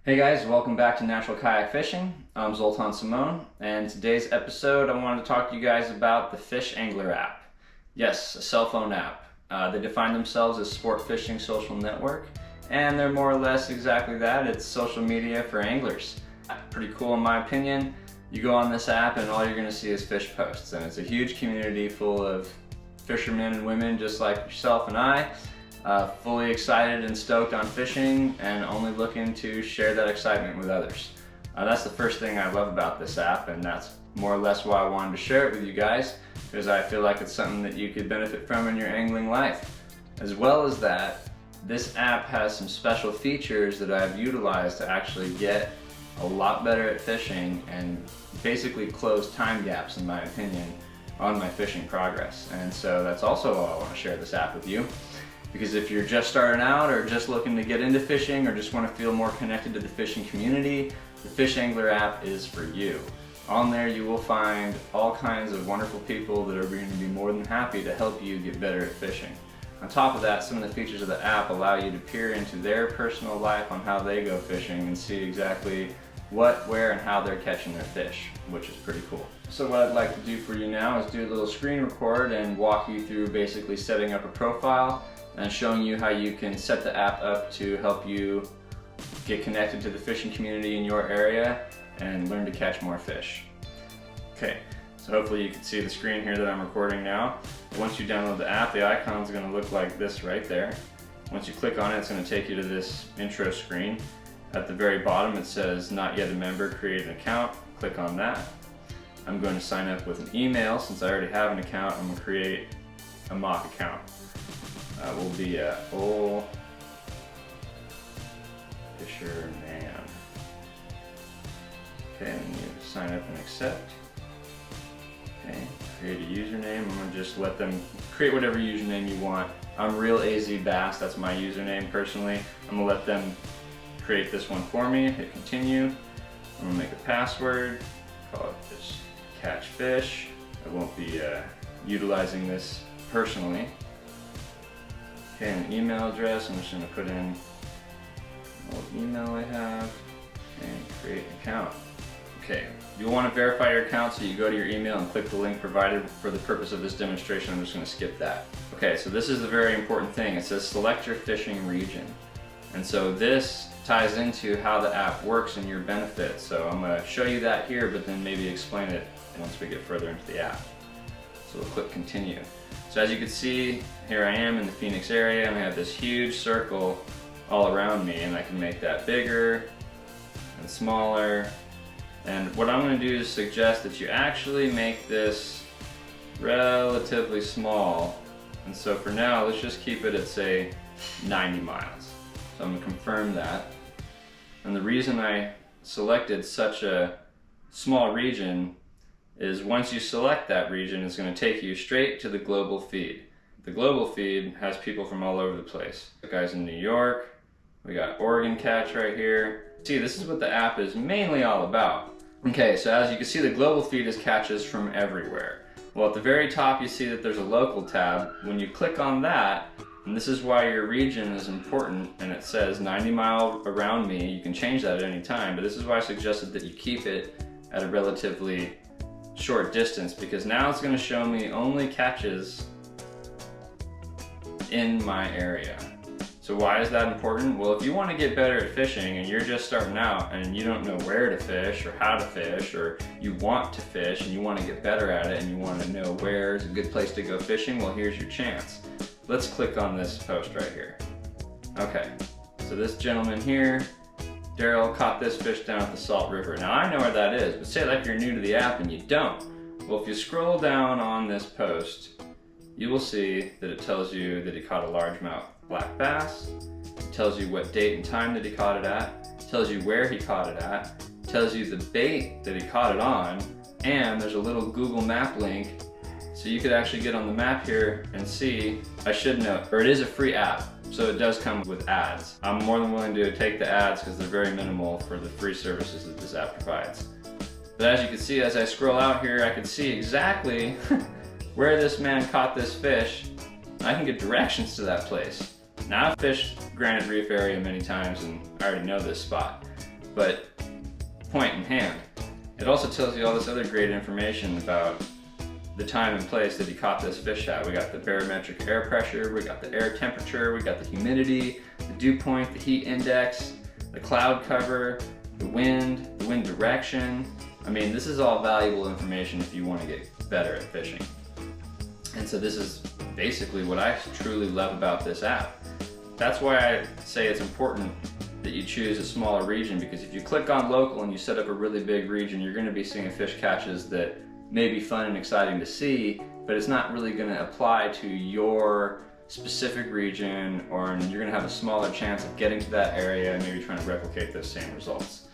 Hey guys, welcome back to Natural Kayak Fishing. I'm Zoltan Simone, and today's episode I wanted to talk to you guys about the FishAngler app. Yes, a cell phone app. They define themselves as sport fishing social network, and they're more or less exactly that. It's social media for anglers. Pretty cool in my opinion. You go on this app and all you're going to see is fish posts, and it's a huge community full of fishermen and women just like yourself and I. Fully excited and stoked on fishing and only looking to share that excitement with others. That's the first thing I love about this app, and that's more or less why I wanted to share it with you guys, because I feel like it's something that you could benefit from in your angling life. As well as that, this app has some special features that I've utilized to actually get a lot better at fishing and basically close time gaps, in my opinion, on my fishing progress. And so that's also why I want to share this app with you. Because if you're just starting out or just looking to get into fishing or just want to feel more connected to the fishing community, the FishAngler app is for you. On there you will find all kinds of wonderful people that are going to be more than happy to help you get better at fishing. On top of that, some of the features of the app allow you to peer into their personal life on how they go fishing and see exactly what, where, and how they're catching their fish, which is pretty cool. So what I'd like to do for you now is do a little screen record and walk you through basically setting up a profile and showing you how you can set the app up to help you get connected to the fishing community in your area and learn to catch more fish. Okay, so hopefully you can see the screen here that I'm recording now. Once you download the app, the icon is going to look like this right there. Once you click on it, it's going to take you to this intro screen. At the very bottom it says not yet a member, create an account. Click on that. I'm going to sign up with an email. Since I already have an account, I'm going to create a mock account. Will be a old fisherman. Okay, and you sign up and accept. Okay, create a username. I'm gonna just let them create whatever username you want. I'm Real AZ Bass, that's my username personally. I'm gonna let them create this one for me. Hit continue. I'm gonna make a password. Call it just catch fish. I won't be utilizing this personally. Okay, an email address, I'm just going to put in what email I have and create an account. Okay, you'll want to verify your account, so you go to your email and click the link provided. For the purpose of this demonstration, I'm just going to skip that. Okay, so this is the very important thing. It says select your fishing region. And so this ties into how the app works in your benefit. So I'm going to show you that here, but then maybe explain it once we get further into the app. So we'll click continue. So as you can see, here I am in the Phoenix area and I have this huge circle all around me, and I can make that bigger and smaller. And what I'm going to do is suggest that you actually make this relatively small. And so for now, let's just keep it at, say, 90 miles. So I'm going to confirm that. And the reason I selected such a small region is once you select that region, it's going to take you straight to the global feed. The global feed has people from all over the place. The guys in New York, we got Oregon Catch right here. See, this is what the app is mainly all about. Okay, so as you can see, the global feed is catches from everywhere. Well, at the very top you see that there's a local tab. When you click on that, and this is why your region is important, and it says 90 miles around me, you can change that at any time, but this is why I suggested that you keep it at a relatively short distance, because now it's going to show me only catches in my area. So why is that important? Well, if you want to get better at fishing and you're just starting out and you don't know where to fish or how to fish, or you want to fish and you want to get better at it and you want to know where is a good place to go fishing, well, here's your chance. Let's click on this post right here. Okay, so this gentleman here, Daryl, caught this fish down at the Salt River. Now I know where that is, but say like you're new to the app and you don't. Well, if you scroll down on this post, you will see that it tells you that he caught a largemouth black bass. It tells you what date and time that he caught it at. It tells you where he caught it at. It tells you the bait that he caught it on. And there's a little Google map link, so you could actually get on the map here and see. I should note, or it is a free app, so it does come with ads. I'm more than willing to take the ads because they're very minimal for the free services that this app provides. But as you can see, as I scroll out here, I can see exactly where this man caught this fish. I can get directions to that place. Now I've fished Granite Reef area many times and I already know this spot. but point in hand. It also tells you all this other great information about the time and place that he caught this fish at. We got the barometric air pressure, we got the air temperature, we got the humidity, the dew point, the heat index, the cloud cover, the wind direction. I mean, this is all valuable information if you want to get better at fishing. And so this is basically what I truly love about this app. That's why I say it's important that you choose a smaller region, because if you click on local and you set up a really big region, you're going to be seeing fish catches that may be fun and exciting to see, but it's not really going to apply to your specific region, or you're going to have a smaller chance of getting to that area and maybe trying to replicate those same results.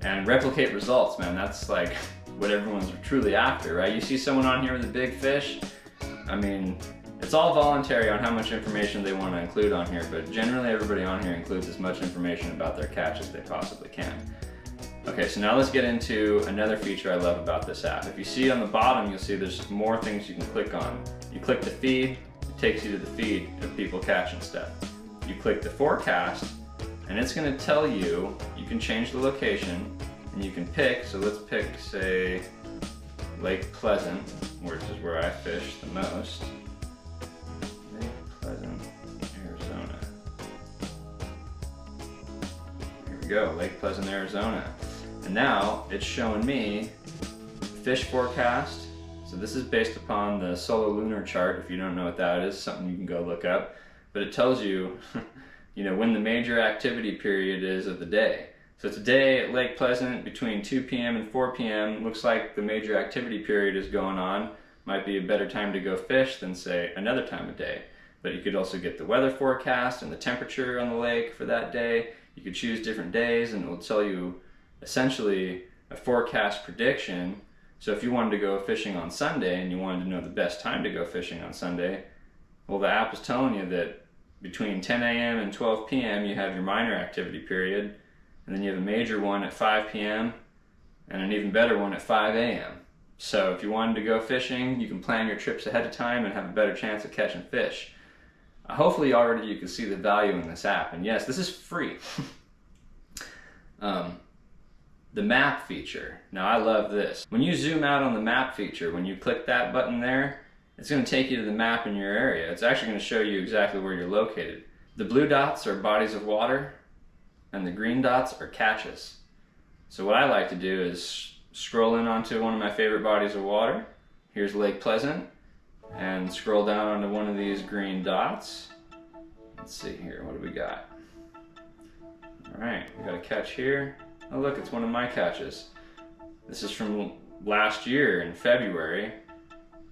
And replicate results, man, that's like what everyone's truly after, right? You see someone on here with a big fish, I mean, it's all voluntary on how much information they want to include on here, but generally everybody on here includes as much information about their catch as they possibly can. Okay, so now let's get into another feature I love about this app. If you see on the bottom, you'll see there's more things you can click on. You click the feed, it takes you to the feed of people catching stuff. You click the forecast, and it's going to tell you, you can change the location, and you can pick, so let's pick, say, Lake Pleasant, which is where I fish the most. Lake Pleasant, Arizona. Here we go, Lake Pleasant, Arizona. And now it's showing me fish forecast. So this is based upon the solar lunar chart. If you don't know what that is, something you can go look up. But it tells you, you know, when the major activity period is of the day. So today at Lake Pleasant between 2 p.m. and 4 p.m. looks like the major activity period is going on. Might be a better time to go fish than, say, another time of day. But you could also get the weather forecast and the temperature on the lake for that day. You could choose different days and it will tell you essentially a forecast prediction. So if you wanted to go fishing on Sunday and you wanted to know the best time to go fishing on Sunday, well, the app is telling you that between 10 a.m. and 12 p.m. you have your minor activity period, and then you have a major one at 5 p.m. and an even better one at 5 a.m. So if you wanted to go fishing, you can plan your trips ahead of time and have a better chance of catching fish. Hopefully already you can see the value in this app, and yes, this is free. The map feature. Now I love this. When you zoom out on the map feature, when you click that button there, it's going to take you to the map in your area. It's actually going to show you exactly where you're located. The blue dots are bodies of water, and the green dots are catches. So what I like to do is scroll in onto one of my favorite bodies of water. Here's Lake Pleasant, and scroll down onto one of these green dots. Let's see here, what do we got? All right, we got a catch here. Oh look, it's one of my catches. This is from last year in February.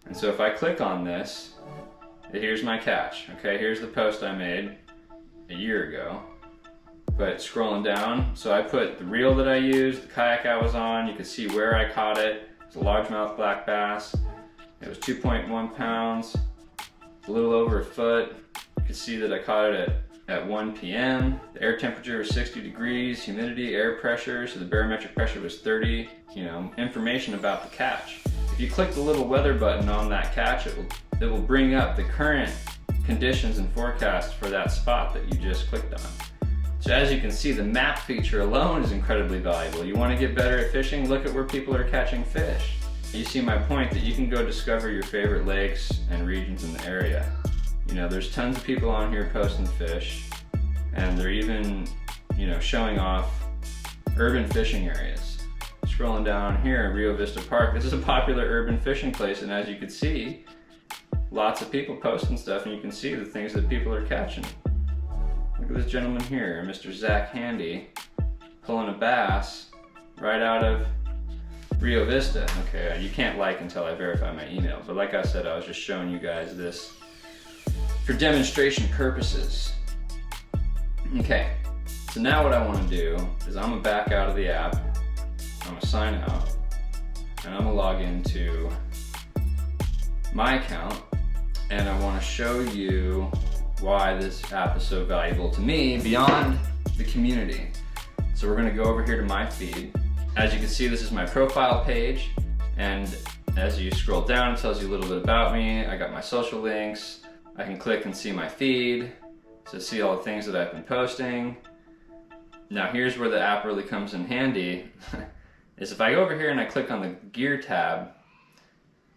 And so if I click on this, here's my catch. Okay, here's the post I made a year ago. But scrolling down, so I put the reel that I used, the kayak I was on, you can see where I caught it. It's a largemouth black bass. It was 2.1 pounds, it's a little over a foot. You can see that I caught it at 1 p.m. The air temperature was 60 degrees, humidity, air pressure, so the barometric pressure was 30. You know, information about the catch. If you click the little weather button on that catch, it will bring up the current conditions and forecast for that spot that you just clicked on. So as you can see, the map feature alone is incredibly valuable. You want to get better at fishing? Look at where people are catching fish. You see my point that you can go discover your favorite lakes and regions in the area. You know, there's tons of people on here posting fish, and they're even, you know, showing off urban fishing areas. Scrolling down here, Rio Vista Park, this is a popular urban fishing place, and as you can see, lots of people posting stuff, and you can see the things that people are catching. Look at this gentleman here, Mr. Zach Handy, pulling a bass right out of Rio Vista. Okay, you can't like until I verify my email, but like I said, I was just showing you guys this for demonstration purposes. Okay, so now what I want to do is I'm going to back out of the app, I'm going to sign out, and I'm going to log into my account, and I want to show you why this app is so valuable to me beyond the community. So we're going to go over here to my feed. As you can see, this is my profile page, and as you scroll down, it tells you a little bit about me. I got my social links. I can click and see my feed to see all the things that I've been posting. Now here's where the app really comes in handy, is if I go over here and I click on the gear tab,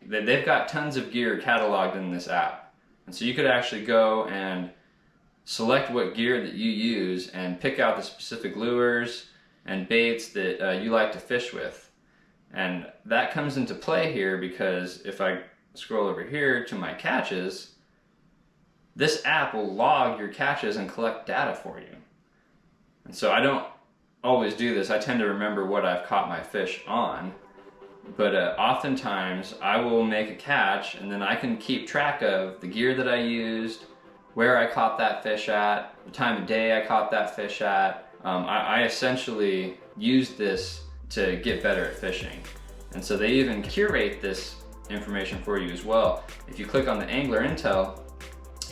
they've got tons of gear cataloged in this app. And so you could actually go and select what gear that you use and pick out the specific lures and baits that you like to fish with. And that comes into play here because if I scroll over here to my catches, this app will log your catches and collect data for you. And so I don't always do this. I tend to remember what I've caught my fish on. But oftentimes I will make a catch and then I can keep track of the gear that I used, where I caught that fish at, the time of day I caught that fish at. I essentially use this to get better at fishing. And so they even curate this information for you as well. If you click on the Angler Intel,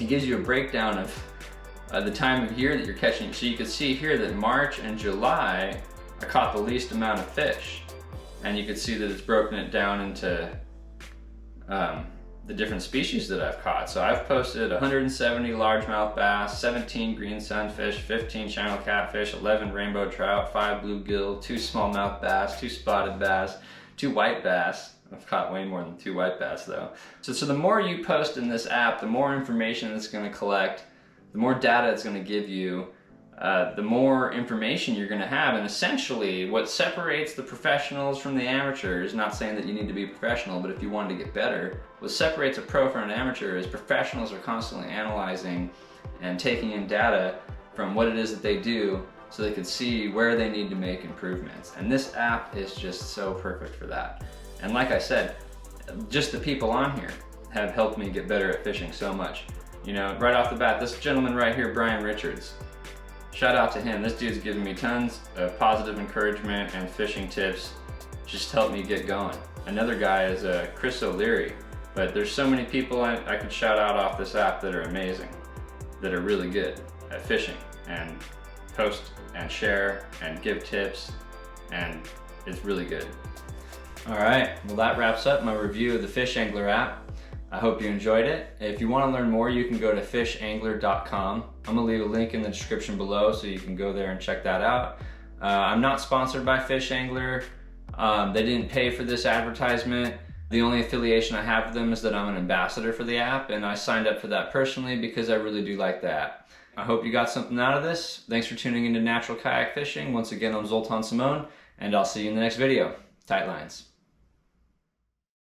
it gives you a breakdown of the time of year that you're catching. So you can see here that March and July, I caught the least amount of fish. And you can see that it's broken it down into the different species that I've caught. So I've posted 170 largemouth bass, 17 green sunfish, 15 channel catfish, 11 rainbow trout, 5 bluegill, 2 smallmouth bass, 2 spotted bass, 2 white bass. I've caught way more than 2 white bass though. So the more you post in this app, the more information it's going to collect, the more data it's going to give you, the more information you're going to have. And essentially what separates the professionals from the amateurs, not saying that you need to be professional, but if you wanted to get better, what separates a pro from an amateur is professionals are constantly analyzing and taking in data from what it is that they do so they can see where they need to make improvements. And this app is just so perfect for that. And like I said, just the people on here have helped me get better at fishing so much. You know, right off the bat, this gentleman right here, Brian Richards, shout out to him. This dude's given me tons of positive encouragement and fishing tips, just to help me get going. Another guy is Chris O'Leary, but there's so many people I could shout out off this app that are amazing, that are really good at fishing and post and share and give tips, and it's really good. All right, well that wraps up my review of the FishAngler app. I hope you enjoyed it. If you want to learn more, you can go to FishAngler.com. I'm going to leave a link in the description below so you can go there and check that out. I'm not sponsored by FishAngler. They didn't pay for this advertisement. The only affiliation I have with them is that I'm an ambassador for the app, and I signed up for that personally because I really do like the app. I hope you got something out of this. Thanks for tuning into Natural Kayak Fishing. Once again, I'm Zoltan Simone, and I'll see you in the next video. Tight lines.